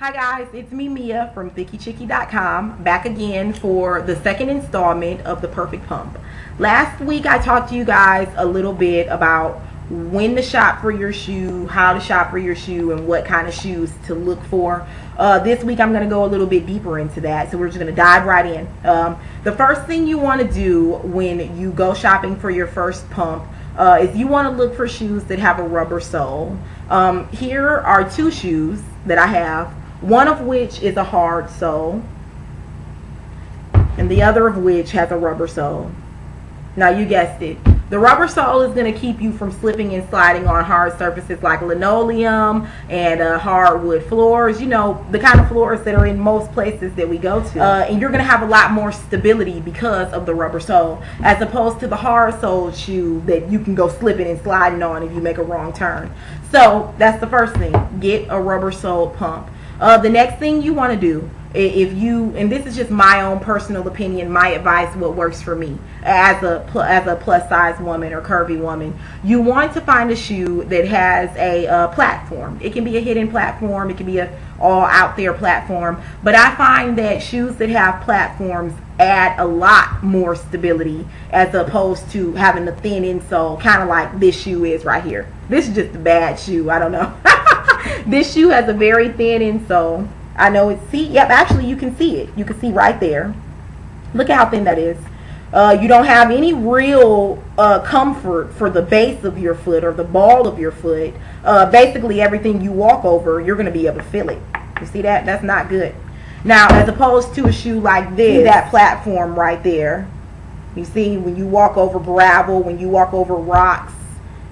Hi guys, it's me Mia from ThickieChickie.com, back again for the second installment of The Perfect Pump. Last week I talked to you guys a little bit about when to shop for your shoe, how to shop for your shoe, and what kind of shoes to look for. This week I'm going to go a little bit deeper into that, so we're just going to dive right in. The first thing you want to do when you go shopping for your first pump is you want to look for shoes that have a rubber sole. Here are two shoes that I have. One of which is a hard sole, and the other of which has a rubber sole. Now you guessed it. The rubber sole is going to keep you from slipping and sliding on hard surfaces like linoleum and hardwood floors. You know, the kind of floors that are in most places that we go to. And you're going to have a lot more stability because of the rubber sole, as opposed to the hard sole shoe that you can go slipping and sliding on if you make a wrong turn. So that's the first thing. Get a rubber sole pump. The next thing you want to do, if you, and this is just my own personal opinion, my advice, what works for me as a plus size woman or curvy woman, you want to find a shoe that has a platform. It can be a hidden platform, it can be a all out there platform, but I find that shoes that have platforms add a lot more stability as opposed to having a thin insole, kind of like this shoe is right here. This is just a bad shoe, I don't know. This shoe has a very thin insole. I know it's, actually you can see it. You can see right there. Look at how thin that is. You don't have any real comfort for the base of your foot or the ball of your foot. Basically everything you walk over, you're going to be able to feel it. You see that? That's not good. Now, as opposed to a shoe like this, that platform right there. You see, when you walk over gravel, when you walk over rocks,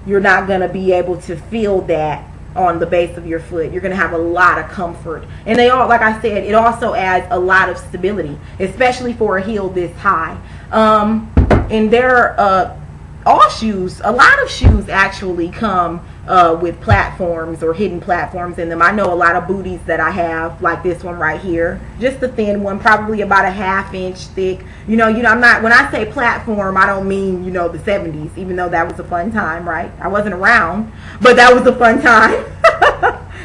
you're not going to be able to feel that on the base of your foot. You're going to have a lot of comfort, and they all, like I said, it also adds a lot of stability, especially for a heel this high. And they're all shoes, a lot of shoes actually come with platforms or hidden platforms in them. I know a lot of booties that I have, like this one right here, just a thin one, probably about a ½ inch thick. You know, I'm not, when I say platform, I don't mean, you know, the 70s, even though that was a fun time, right? I wasn't around, but that was a fun time.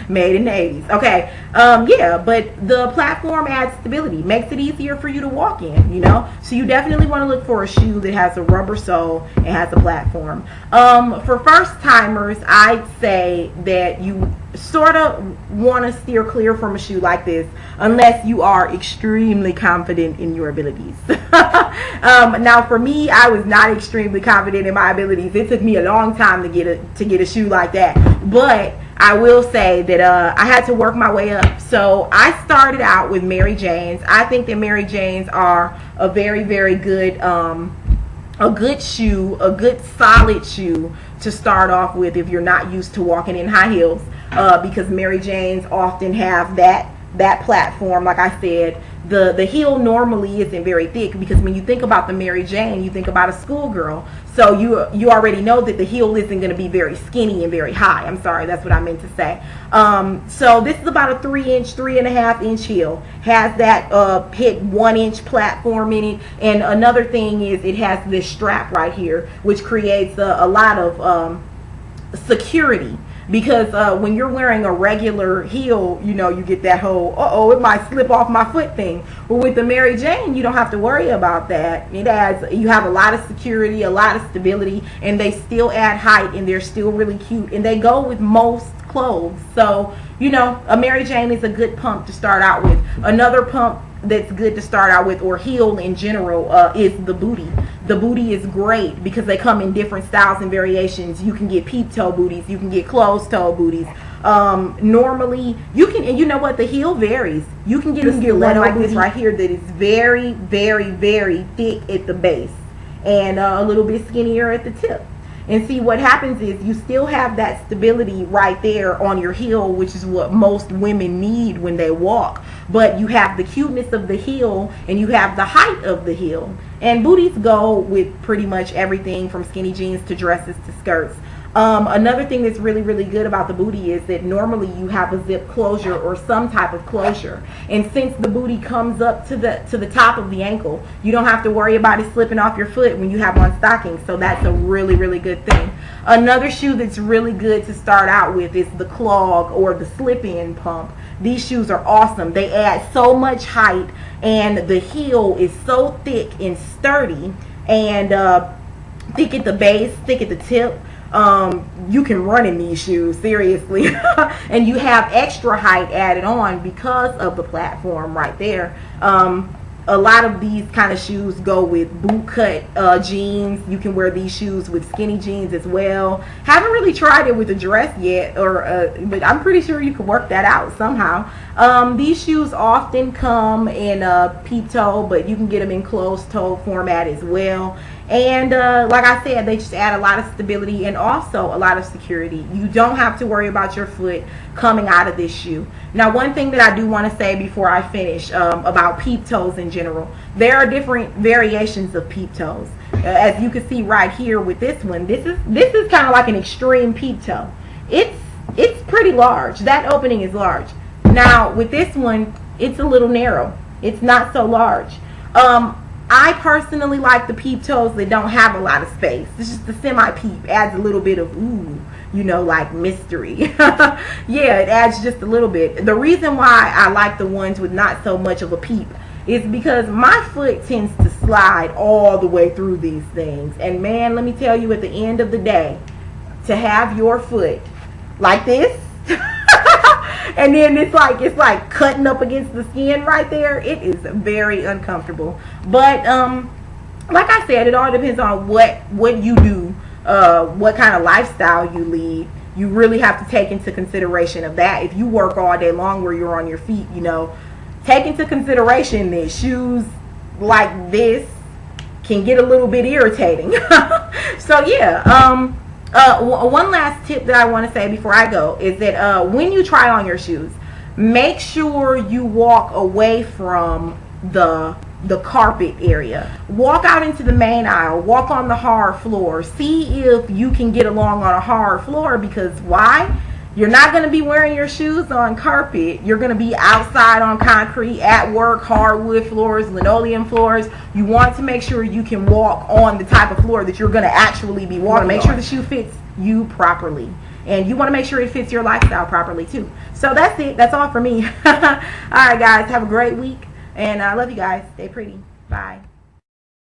Made in the 80s. Okay, yeah, but the platform adds stability, makes it easier for you to walk in, you know. So you definitely want to look for a shoe that has a rubber sole and has a platform. For first timers, I'd say that you sort of want to steer clear from a shoe like this unless you are extremely confident in your abilities. Now for me, I was not extremely confident in my abilities. It took me a long time to get a shoe like that, but I will say that I had to work my way up. So I started out with Mary Janes. I think that Mary Janes are a very, very good a good shoe, a good solid shoe to start off with if you're not used to walking in high heels, because Mary Janes often have that platform. Like I said, the heel normally isn't very thick, because when you think about the Mary Jane, you think about a schoolgirl. So you already know that the heel isn't going to be very skinny and very high. I'm sorry, that's what I meant to say. So this is about a 3.5 inch heel. Has that hit 1 inch platform in it. And another thing is it has this strap right here, which creates a lot of security. Because when you're wearing a regular heel, you know, you get that whole, it might slip off my foot thing. But with the Mary Jane, you don't have to worry about that. It adds, you have a lot of security, a lot of stability, and they still add height, and they're still really cute, and they go with most clothes. So, you know, a Mary Jane is a good pump to start out with. Another pump that's good to start out with, or heel in general, is the booty. The booty is great because they come in different styles and variations. You can get peep toe booties, you can get closed toe booties. Normally you can, and you know what, the heel varies. You can get one like this right here that is very, very, very thick at the base and a little bit skinnier at the tip. And see, what happens is you still have that stability right there on your heel, which is what most women need when they walk. But you have the cuteness of the heel and you have the height of the heel. And booties go with pretty much everything from skinny jeans to dresses to skirts. Another thing that's really, really good about the booty is that normally you have a zip closure or some type of closure. And since the booty comes up to the top of the ankle, you don't have to worry about it slipping off your foot when you have on stockings. So that's a really, really good thing. Another shoe that's really good to start out with is the clog or the slip-in pump. These shoes are awesome. They add so much height, and the heel is so thick and sturdy, and thick at the base, thick at the tip. You can run in these shoes, seriously. And you have extra height added on because of the platform right there. A lot of these kind of shoes go with boot cut jeans. You can wear these shoes with skinny jeans as well. Haven't really tried it with a dress yet, but I'm pretty sure you can work that out somehow. These shoes often come in peep toe, but you can get them in closed toe format as well. And like I said, they just add a lot of stability and also a lot of security. You don't have to worry about your foot coming out of this shoe. Now, one thing that I do want to say before I finish about peep toes in general, there are different variations of peep toes. As you can see right here with this one, this is kind of like an extreme peep toe. It's pretty large. That opening is large. Now with this one, it's a little narrow. It's not so large. I personally like the peep toes that don't have a lot of space. It's just the semi-peep adds a little bit of, ooh, you know, like mystery. Yeah, it adds just a little bit. The reason why I like the ones with not so much of a peep is because my foot tends to slide all the way through these things. And man, let me tell you, at the end of the day, to have your foot like this, and then it's like cutting up against the skin right there, it is very uncomfortable. But like I said, it all depends on what you do, what kind of lifestyle you lead. You really have to take into consideration of that. If you work all day long where you're on your feet, you know, take into consideration that shoes like this can get a little bit irritating. So yeah, one last tip that I want to say before I go is that when you try on your shoes, make sure you walk away from the carpet area. Walk out into the main aisle. Walk on the hard floor. See if you can get along on a hard floor, because why? You're not going to be wearing your shoes on carpet. You're going to be outside on concrete, at work, hardwood floors, linoleum floors. You want to make sure you can walk on the type of floor that you're going to actually be walking on. Make sure the shoe fits you properly. And you want to make sure it fits your lifestyle properly too. So that's it. That's all for me. All right, guys. Have a great week. And I love you guys. Stay pretty. Bye.